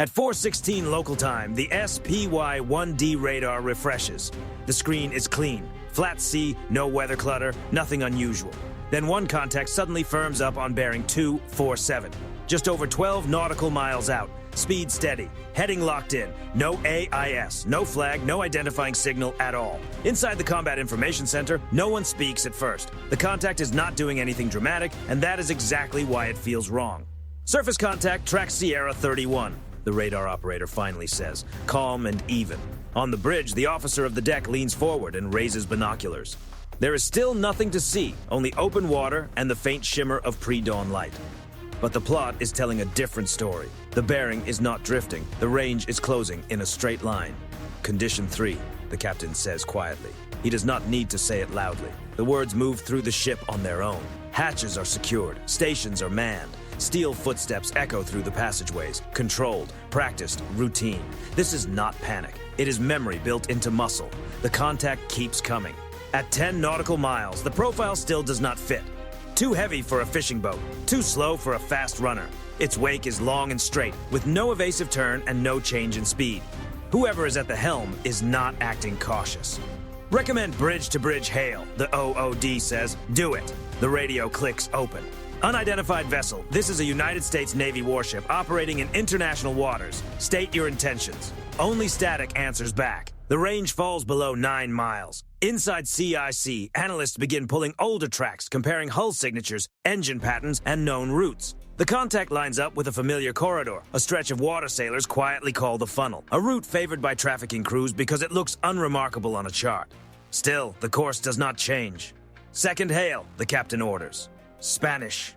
At 4:16 local time, the SPY-1D radar refreshes. The screen is clean. Flat sea, no weather clutter, nothing unusual. Then one contact suddenly firms up on bearing 247. Just over 12 nautical miles out. Speed steady. Heading locked in. No AIS. No flag, no identifying signal at all. Inside the Combat Information Center, no one speaks at first. The contact is not doing anything dramatic, and that is exactly why it feels wrong. Surface contact tracks Sierra 31, the radar operator finally says, calm and even. On the bridge, the officer of the deck leans forward and raises binoculars. There is still nothing to see, only open water and the faint shimmer of pre-dawn light. But the plot is telling a different story. The bearing is not drifting. The range is closing in a straight line. Condition 3, the captain says quietly. He does not need to say it loudly. The words move through the ship on their own. Hatches are secured. Stations are manned. Steel footsteps echo through the passageways. Controlled, practiced, routine. This is not panic. It is memory built into muscle. The contact keeps coming. At 10 nautical miles, the profile still does not fit. Too heavy for a fishing boat, too slow for a fast runner. Its wake is long and straight, with no evasive turn and no change in speed. Whoever is at the helm is not acting cautious. Recommend bridge-to-bridge hail, the OOD says. Do it. The radio clicks open. Unidentified vessel. This is a United States Navy warship operating in international waters. State your intentions. Only static answers back. The range falls below 9 miles. Inside CIC, analysts begin pulling older tracks, comparing hull signatures, engine patterns, and known routes. The contact lines up with a familiar corridor, a stretch of water sailors quietly call the funnel, a route favored by trafficking crews because it looks unremarkable on a chart. Still, the course does not change. Second hail, the captain orders. Spanish.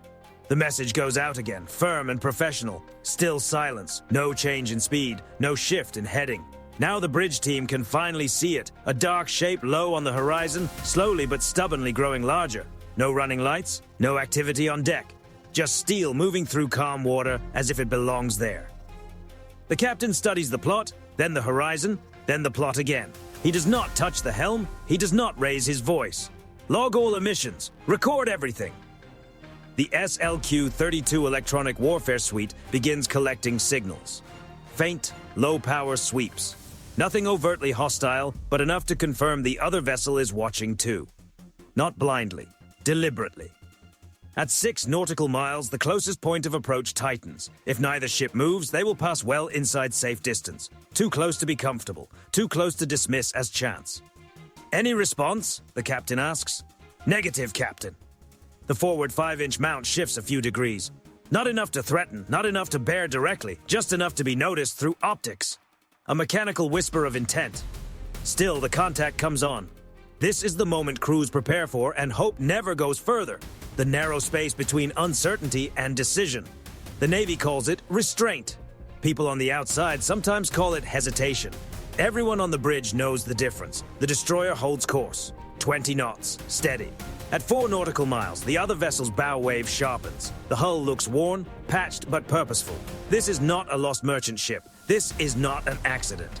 The message goes out again, firm and professional. Still silence, no change in speed, no shift in heading. Now the bridge team can finally see it, a dark shape low on the horizon, slowly but stubbornly growing larger. No running lights, no activity on deck. Just steel moving through calm water as if it belongs there. The captain studies the plot, then the horizon, then the plot again. He does not touch the helm, he does not raise his voice. Log all emissions, record everything. The SLQ-32 electronic warfare suite begins collecting signals. Faint, low-power sweeps. Nothing overtly hostile, but enough to confirm the other vessel is watching too. Not blindly, deliberately. At 6 nautical miles, the closest point of approach tightens. If neither ship moves, they will pass well inside safe distance. Too close to be comfortable, too close to dismiss as chance. Any response? The captain asks. Negative, Captain. The forward 5-inch mount shifts a few degrees. Not enough to threaten, not enough to bear directly, just enough to be noticed through optics. A mechanical whisper of intent. Still, the contact comes on. This is the moment crews prepare for and hope never goes further. The narrow space between uncertainty and decision. The Navy calls it restraint. People on the outside sometimes call it hesitation. Everyone on the bridge knows the difference. The destroyer holds course. 20 knots, steady. At 4 nautical miles, the other vessel's bow wave sharpens. The hull looks worn, patched, but purposeful. This is not a lost merchant ship. This is not an accident.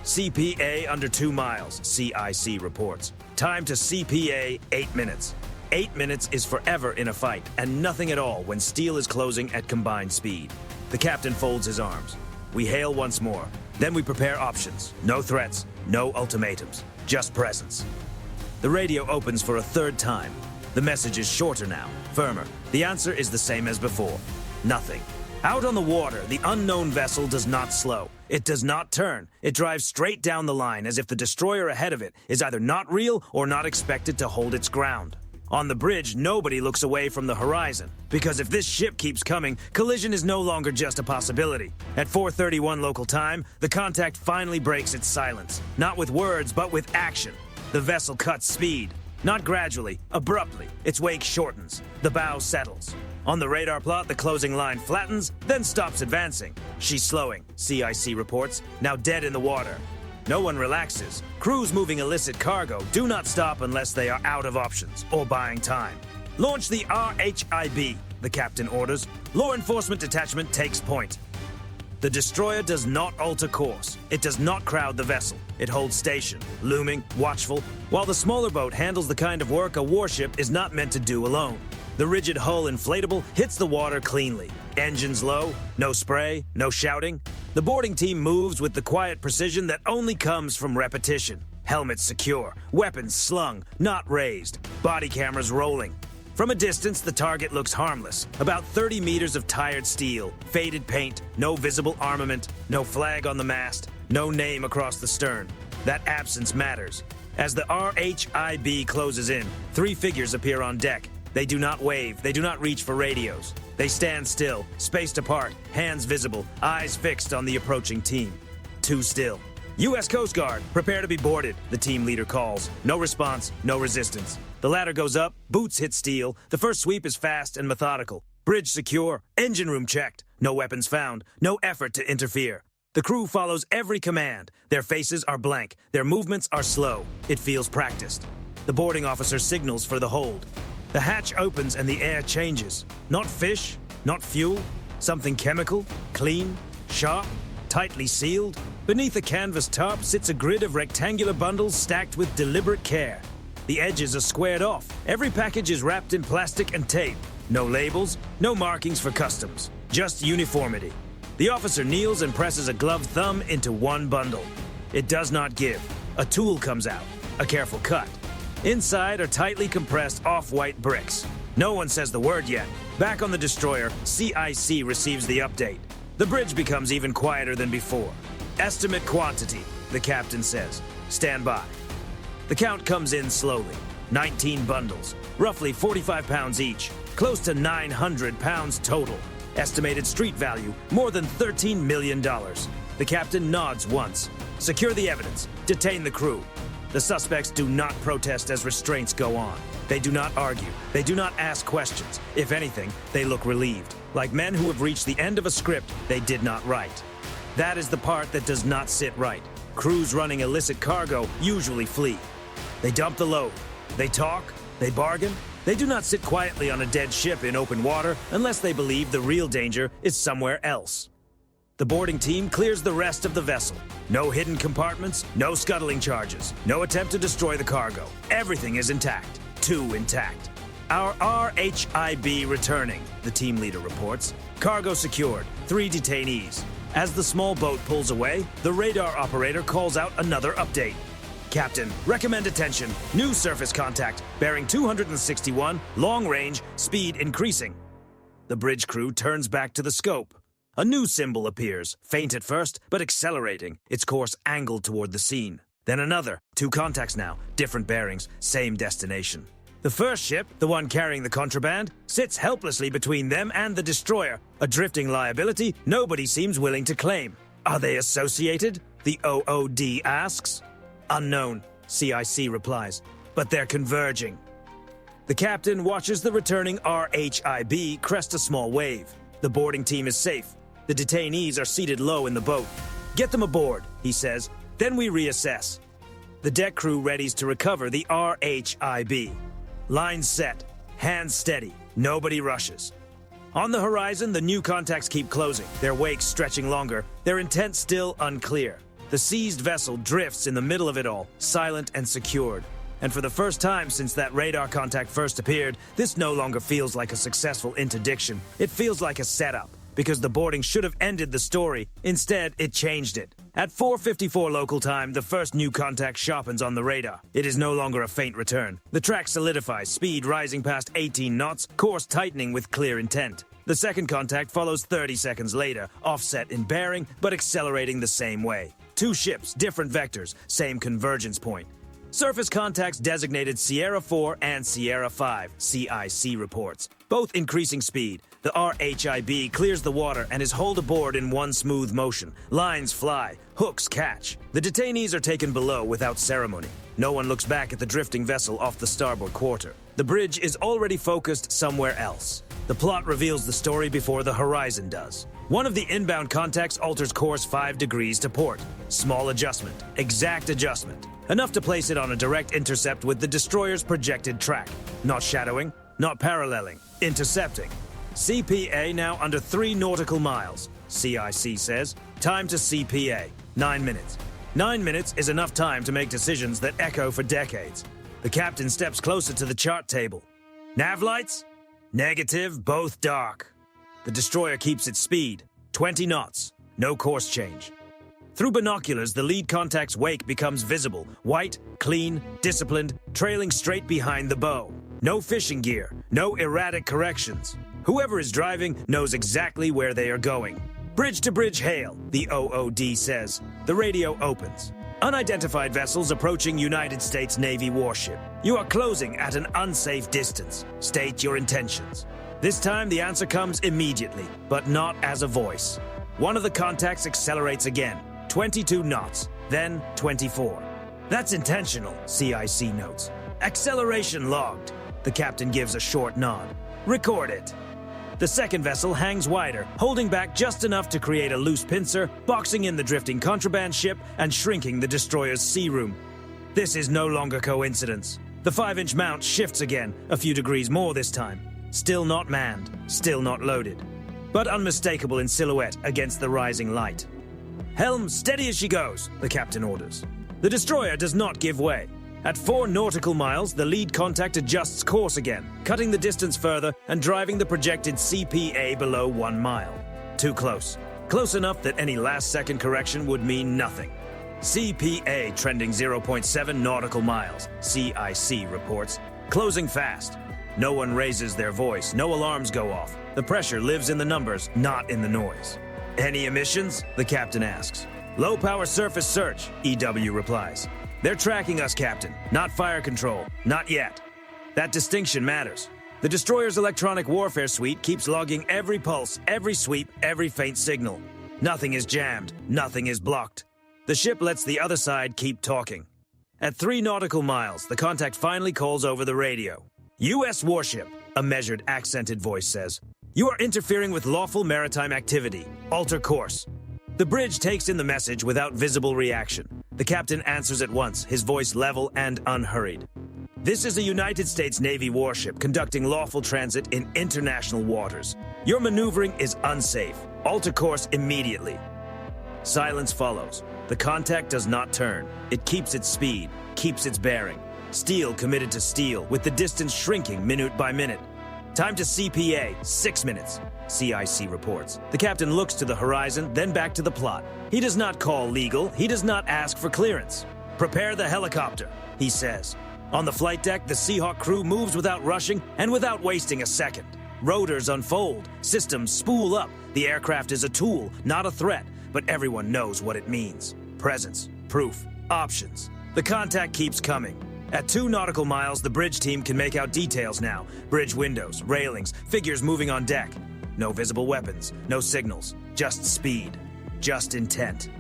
CPA under 2 miles, CIC reports. Time to CPA, 8 minutes. 8 minutes is forever in a fight, and nothing at all when steel is closing at combined speed. The captain folds his arms. We hail once more. Then we prepare options. No threats, no ultimatums, just presence. The radio opens for a 3rd time. The message is shorter now, firmer. The answer is the same as before. Nothing. Out on the water, the unknown vessel does not slow. It does not turn. It drives straight down the line as if the destroyer ahead of it is either not real or not expected to hold its ground. On the bridge, nobody looks away from the horizon, because if this ship keeps coming, collision is no longer just a possibility. At 4:31 local time, the contact finally breaks its silence. Not with words, but with action. The vessel cuts speed. Not gradually, abruptly. Its wake shortens. The bow settles. On the radar plot, the closing line flattens, then stops advancing. She's slowing, CIC reports, now dead in the water. No one relaxes. Crews moving illicit cargo do not stop unless they are out of options or buying time. Launch the RHIB, the captain orders. Law enforcement detachment takes point. The destroyer does not alter course. It does not crowd the vessel. It holds station, looming, watchful, while the smaller boat handles the kind of work a warship is not meant to do alone. The rigid hull inflatable hits the water cleanly. Engines low, no spray, no shouting. The boarding team moves with the quiet precision that only comes from repetition. Helmets secure, weapons slung, not raised, body cameras rolling. From a distance, the target looks harmless. About 30 meters of tired steel, faded paint, no visible armament, no flag on the mast, no name across the stern. That absence matters. As the RHIB closes in, 3 figures appear on deck. They do not wave, they do not reach for radios. They stand still, spaced apart, hands visible, eyes fixed on the approaching team. Too still. U.S. Coast Guard, prepare to be boarded, the team leader calls. No response, no resistance. The ladder goes up, boots hit steel. The first sweep is fast and methodical. Bridge secure, engine room checked. No weapons found, no effort to interfere. The crew follows every command. Their faces are blank, their movements are slow. It feels practiced. The boarding officer signals for the hold. The hatch opens and the air changes. Not fish, not fuel, something chemical, clean, sharp, tightly sealed. Beneath a canvas tarp sits a grid of rectangular bundles stacked with deliberate care. The edges are squared off. Every package is wrapped in plastic and tape. No labels, no markings for customs, just uniformity. The officer kneels and presses a gloved thumb into one bundle. It does not give. A tool comes out, a careful cut. Inside are tightly compressed off-white bricks. No one says the word yet. Back on the destroyer, CIC receives the update. The bridge becomes even quieter than before. Estimate quantity, the captain says. Stand by. The count comes in slowly. 19 bundles, roughly 45 pounds each, close to 900 pounds total. Estimated street value, more than $13 million. The captain nods once. Secure the evidence. Detain the crew. The suspects do not protest as restraints go on. They do not argue. They do not ask questions. If anything, they look relieved, like men who have reached the end of a script they did not write. That is the part that does not sit right. Crews running illicit cargo usually flee. They dump the load. They talk. They bargain. They do not sit quietly on a dead ship in open water unless they believe the real danger is somewhere else. The boarding team clears the rest of the vessel. No hidden compartments, no scuttling charges, no attempt to destroy the cargo. Everything is intact. Too intact. Our RHIB returning, the team leader reports. Cargo secured, 3 detainees. As the small boat pulls away, the radar operator calls out another update. Captain, recommend attention. New surface contact, bearing 261, long range, speed increasing. The bridge crew turns back to the scope. A new symbol appears, faint at first, but accelerating, its course angled toward the scene. Then another, 2 contacts now, different bearings, same destination. The first ship, the one carrying the contraband, sits helplessly between them and the destroyer, a drifting liability nobody seems willing to claim. Are they associated? The OOD asks. Unknown, CIC replies, but they're converging. The captain watches the returning RHIB crest a small wave. The boarding team is safe. The detainees are seated low in the boat. Get them aboard, he says, then we reassess. The deck crew readies to recover the RHIB. Lines set, hands steady, nobody rushes. On the horizon, the new contacts keep closing, their wakes stretching longer, their intent still unclear. The seized vessel drifts in the middle of it all, silent and secured. And for the first time since that radar contact first appeared, this no longer feels like a successful interdiction. It feels like a setup, because the boarding should have ended the story. Instead, it changed it. At 4:54 local time, the first new contact sharpens on the radar. It is no longer a faint return. The track solidifies, speed rising past 18 knots, course tightening with clear intent. The second contact follows 30 seconds later, offset in bearing, but accelerating the same way. 2 ships, different vectors, same convergence point. Surface contacts designated Sierra 4 and Sierra 5, CIC reports, both increasing speed. The RHIB clears the water and is hauled aboard in one smooth motion. Lines fly, hooks catch. The detainees are taken below without ceremony. No one looks back at the drifting vessel off the starboard quarter. The bridge is already focused somewhere else. The plot reveals the story before the horizon does. One of the inbound contacts alters course 5 degrees to port. Small adjustment, exact adjustment. Enough to place it on a direct intercept with the destroyer's projected track. Not shadowing, not paralleling, intercepting. CPA now under 3 nautical miles, CIC says. Time to CPA, 9 minutes. 9 minutes is enough time to make decisions that echo for decades. The captain steps closer to the chart table. Nav lights? Negative, both dark. The destroyer keeps its speed, 20 knots. no course change. Through binoculars, the lead contact's wake becomes visible, white, clean, disciplined, trailing straight behind the bow. No fishing gear, no erratic corrections. Whoever is driving knows exactly where they are going. Bridge-to-bridge hail, the OOD says. The radio opens. Unidentified vessels approaching United States Navy warship. You are closing at an unsafe distance. State your intentions. This time the answer comes immediately, but not as a voice. One of the contacts accelerates again, 22 knots, then 24. That's intentional, CIC notes. Acceleration logged. The captain gives a short nod. Record it. The second vessel hangs wider, holding back just enough to create a loose pincer, boxing in the drifting contraband ship and shrinking the destroyer's sea room. This is no longer coincidence. The 5-inch mount shifts again, a few degrees more this time. Still not manned, still not loaded, but unmistakable in silhouette against the rising light. Helm steady as she goes, the captain orders. The destroyer does not give way. At 4 nautical miles, the lead contact adjusts course again, cutting the distance further and driving the projected CPA below 1 mile. Too close. Close enough that any last-second correction would mean nothing. CPA trending 0.7 nautical miles, CIC reports. Closing fast. No one raises their voice, no alarms go off. The pressure lives in the numbers, not in the noise. Any emissions? The captain asks. Low-power surface search, EW replies. They're tracking us, Captain. Not fire control. Not yet. That distinction matters. The destroyer's electronic warfare suite keeps logging every pulse, every sweep, every faint signal. Nothing is jammed. Nothing is blocked. The ship lets the other side keep talking. At 3 nautical miles, the contact finally calls over the radio. U.S. warship, a measured, accented voice says. You are interfering with lawful maritime activity. Alter course. The bridge takes in the message without visible reaction. The captain answers at once, his voice level and unhurried. This is a United States Navy warship conducting lawful transit in international waters. Your maneuvering is unsafe. Alter course immediately. Silence follows. The contact does not turn. It keeps its speed, keeps its bearing. Steel committed to steel, with the distance shrinking minute by minute. Time to CPA, 6 minutes, CIC reports. The captain looks to the horizon, then back to the plot. He does not call legal, he does not ask for clearance. Prepare the helicopter, he says. On the flight deck, the Seahawk crew moves without rushing and without wasting a second. Rotors unfold, systems spool up. The aircraft is a tool, not a threat, but everyone knows what it means. Presence, proof, options. The contact keeps coming. At 2 nautical miles, the bridge team can make out details now. Bridge windows, railings, figures moving on deck. No visible weapons, no signals, just speed, just intent.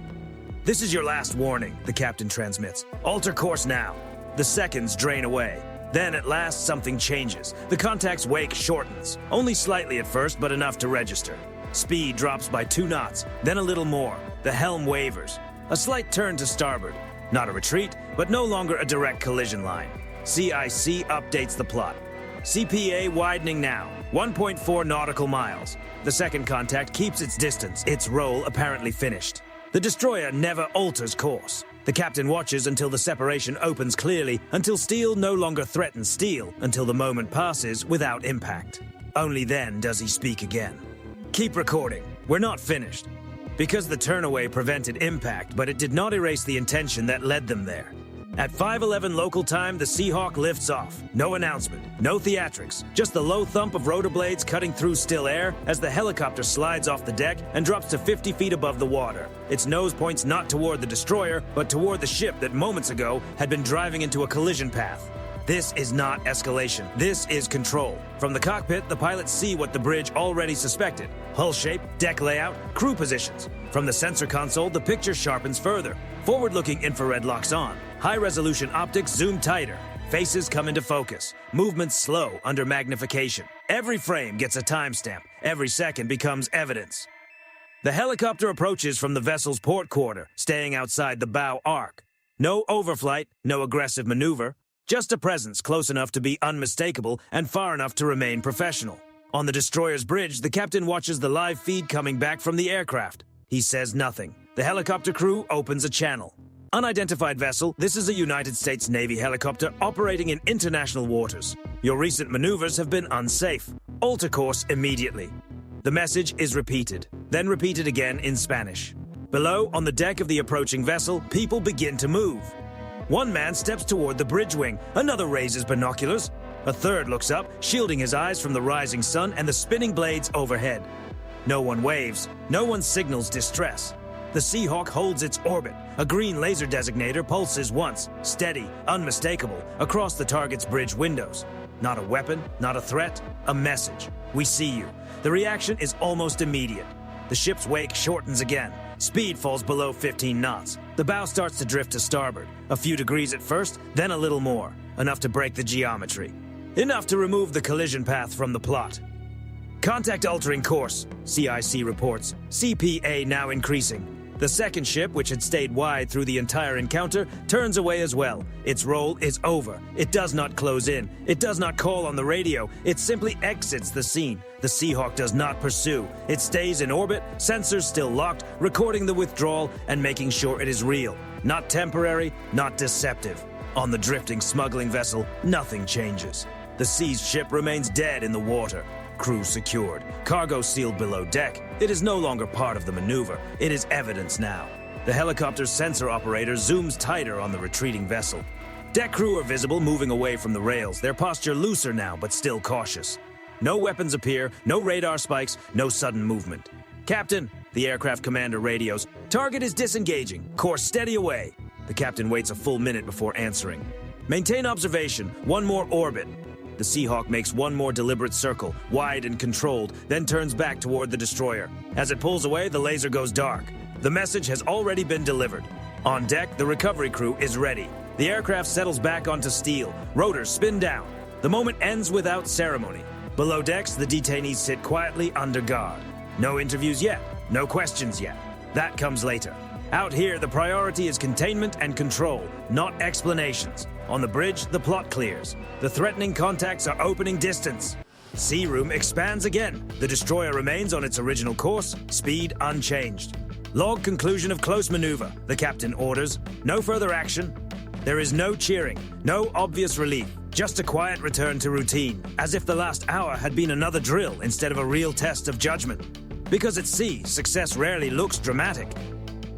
This is your last warning, the captain transmits. Alter course now. The seconds drain away. Then at last something changes. The contact's wake shortens. Only slightly at first, but enough to register. Speed drops by 2 knots, then a little more. The helm wavers. A slight turn to starboard. Not a retreat, but no longer a direct collision line. CIC updates the plot. CPA widening now, 1.4 nautical miles. The second contact keeps its distance, its role apparently finished. The destroyer never alters course. The captain watches until the separation opens clearly, until steel no longer threatens steel, until the moment passes without impact. Only then does he speak again. Keep recording. We're not finished. Because the turnaway prevented impact, but it did not erase the intention that led them there. At 5:11 local time, the Seahawk lifts off. No announcement, no theatrics, just the low thump of rotor blades cutting through still air as the helicopter slides off the deck and drops to 50 feet above the water. Its nose points not toward the destroyer, but toward the ship that moments ago had been driving into a collision path. This is not escalation. This is control. From the cockpit, the pilots see what the bridge already suspected. Hull shape, deck layout, crew positions. From the sensor console, the picture sharpens further. Forward-looking infrared locks on. High-resolution optics zoom tighter. Faces come into focus. Movements slow under magnification. Every frame gets a timestamp. Every second becomes evidence. The helicopter approaches from the vessel's port quarter, staying outside the bow arc. No overflight, no aggressive maneuver. Just a presence close enough to be unmistakable and far enough to remain professional. On the destroyer's bridge, the captain watches the live feed coming back from the aircraft. He says nothing. The helicopter crew opens a channel. Unidentified vessel, this is a United States Navy helicopter operating in international waters. Your recent maneuvers have been unsafe. Alter course immediately. The message is repeated, then repeated again in Spanish. Below, on the deck of the approaching vessel, people begin to move. One man steps toward the bridge wing, another raises binoculars. A third looks up, shielding his eyes from the rising sun and the spinning blades overhead. No one waves, no one signals distress. The Seahawk holds its orbit. A green laser designator pulses once, steady, unmistakable, across the target's bridge windows. Not a weapon, not a threat, a message. We see you. The reaction is almost immediate. The ship's wake shortens again. Speed falls below 15 knots. The bow starts to drift to starboard. A few degrees at first, then a little more. Enough to break the geometry. Enough to remove the collision path from the plot. Contact altering course, CIC reports. CPA now increasing. The second ship, which had stayed wide through the entire encounter, turns away as well. Its role is over. It does not close in. It does not call on the radio. It simply exits the scene. The Seahawk does not pursue. It stays in orbit, sensors still locked, recording the withdrawal and making sure it is real. Not temporary, not deceptive. On the drifting smuggling vessel, nothing changes. The seized ship remains dead in the water. Crew secured. Cargo sealed below deck. It is no longer part of the maneuver. It is evidence now. The helicopter's sensor operator zooms tighter on the retreating vessel. Deck crew are visible moving away from the rails, their posture looser now but still cautious. No weapons appear, no radar spikes, no sudden movement. Captain, the aircraft commander radios. Target is disengaging. Course steady away. The captain waits a full minute before answering. Maintain observation. One more orbit. The Seahawk makes one more deliberate circle, wide and controlled, then turns back toward the destroyer. As it pulls away, the laser goes dark. The message has already been delivered. On deck, the recovery crew is ready. The aircraft settles back onto steel. Rotors spin down. The moment ends without ceremony. Below decks, the detainees sit quietly under guard. No interviews yet. No questions yet. That comes later. Out here, the priority is containment and control, not explanations. On the bridge, the plot clears. The threatening contacts are opening distance. Sea room expands again. The destroyer remains on its original course, speed unchanged. Log conclusion of close maneuver, the captain orders. No further action. There is no cheering, no obvious relief, just a quiet return to routine, as if the last hour had been another drill instead of a real test of judgment. Because at sea, success rarely looks dramatic.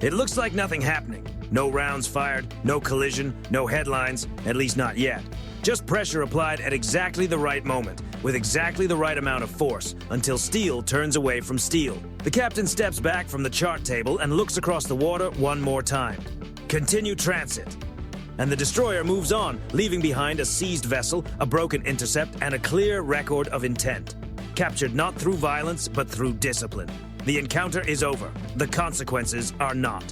It looks like nothing happening. No rounds fired, no collision, no headlines, at least not yet. Just pressure applied at exactly the right moment, with exactly the right amount of force, until steel turns away from steel. The captain steps back from the chart table and looks across the water one more time. Continue transit. And the destroyer moves on, leaving behind a seized vessel, a broken intercept, and a clear record of intent. Captured not through violence, but through discipline. The encounter is over. The consequences are not.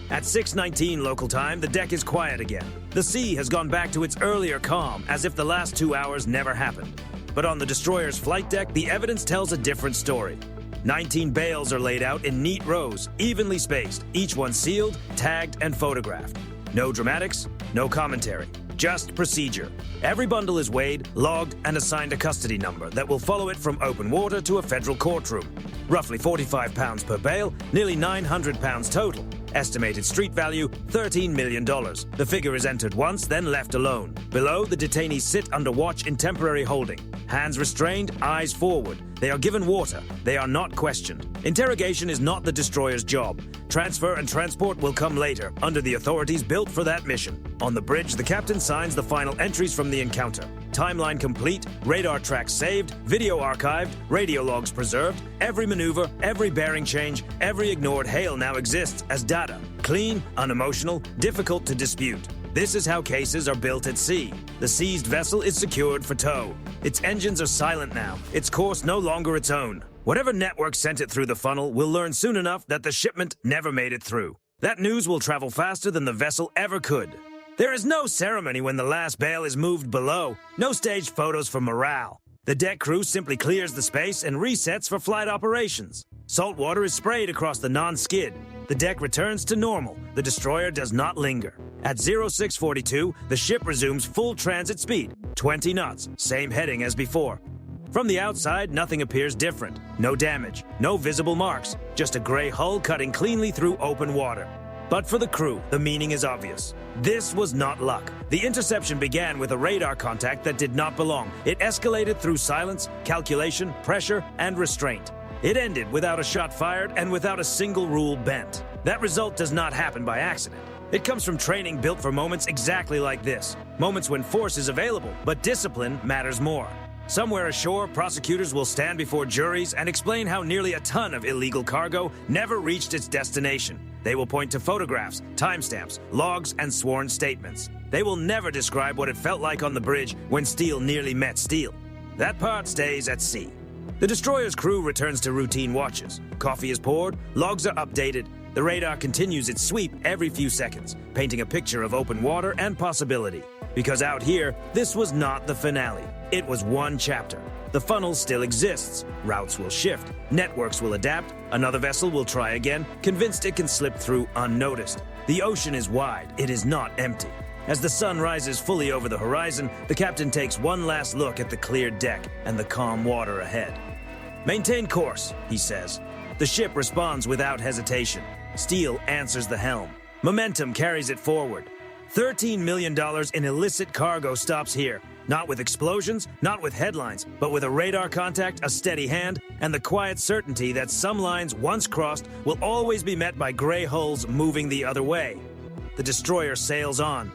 At 6:19 local time, the deck is quiet again. The sea has gone back to its earlier calm, as if the last 2 hours never happened. But on the destroyer's flight deck, the evidence tells a different story. 19 bales are laid out in neat rows, evenly spaced, each one sealed, tagged, and photographed. No dramatics, no commentary, just procedure. Every bundle is weighed, logged, and assigned a custody number that will follow it from open water to a federal courtroom. Roughly 45 pounds per bale, nearly 900 pounds total. Estimated street value, $13 million. The figure is entered once, then left alone. Below, the detainees sit under watch in temporary holding. Hands restrained, eyes forward. They are given water. They are not questioned. Interrogation is not the destroyer's job. Transfer and transport will come later, under the authorities built for that mission. On the bridge, the captain signs the final entries from the encounter. Timeline complete, radar tracks saved, video archived, radio logs preserved. Every maneuver, every bearing change, every ignored hail now exists as data. Clean, unemotional, difficult to dispute. This is how cases are built at sea. The seized vessel is secured for tow. Its engines are silent now, its course no longer its own. Whatever network sent it through the funnel will learn soon enough that the shipment never made it through. That news will travel faster than the vessel ever could. There is no ceremony when the last bale is moved below, no staged photos for morale. The deck crew simply clears the space and resets for flight operations. Salt water is sprayed across the non-skid. The deck returns to normal. The destroyer does not linger. At 0642, the ship resumes full transit speed, 20 knots, same heading as before. From the outside, nothing appears different. No damage, no visible marks, just a gray hull cutting cleanly through open water. But for the crew, the meaning is obvious. This was not luck. The interception began with a radar contact that did not belong. It escalated through silence, calculation, pressure, and restraint. It ended without a shot fired and without a single rule bent. That result does not happen by accident. It comes from training built for moments exactly like this. Moments when force is available, but discipline matters more. Somewhere ashore, prosecutors will stand before juries and explain how nearly a ton of illegal cargo never reached its destination. They will point to photographs, timestamps, logs, and sworn statements. They will never describe what it felt like on the bridge when steel nearly met steel. That part stays at sea. The destroyer's crew returns to routine watches. Coffee is poured, logs are updated. The radar continues its sweep every few seconds, painting a picture of open water and possibility. Because out here, this was not the finale. It was one chapter. The funnel still exists. Routes will shift. Networks will adapt. Another vessel will try again, convinced it can slip through unnoticed. The ocean is wide. It is not empty. As the sun rises fully over the horizon, the captain takes one last look at the cleared deck and the calm water ahead. "Maintain course," he says. The ship responds without hesitation. Steel answers the helm. Momentum carries it forward. $13 million in illicit cargo stops here. Not with explosions, not with headlines, but with a radar contact, a steady hand, and the quiet certainty that some lines once crossed will always be met by gray hulls moving the other way. The destroyer sails on,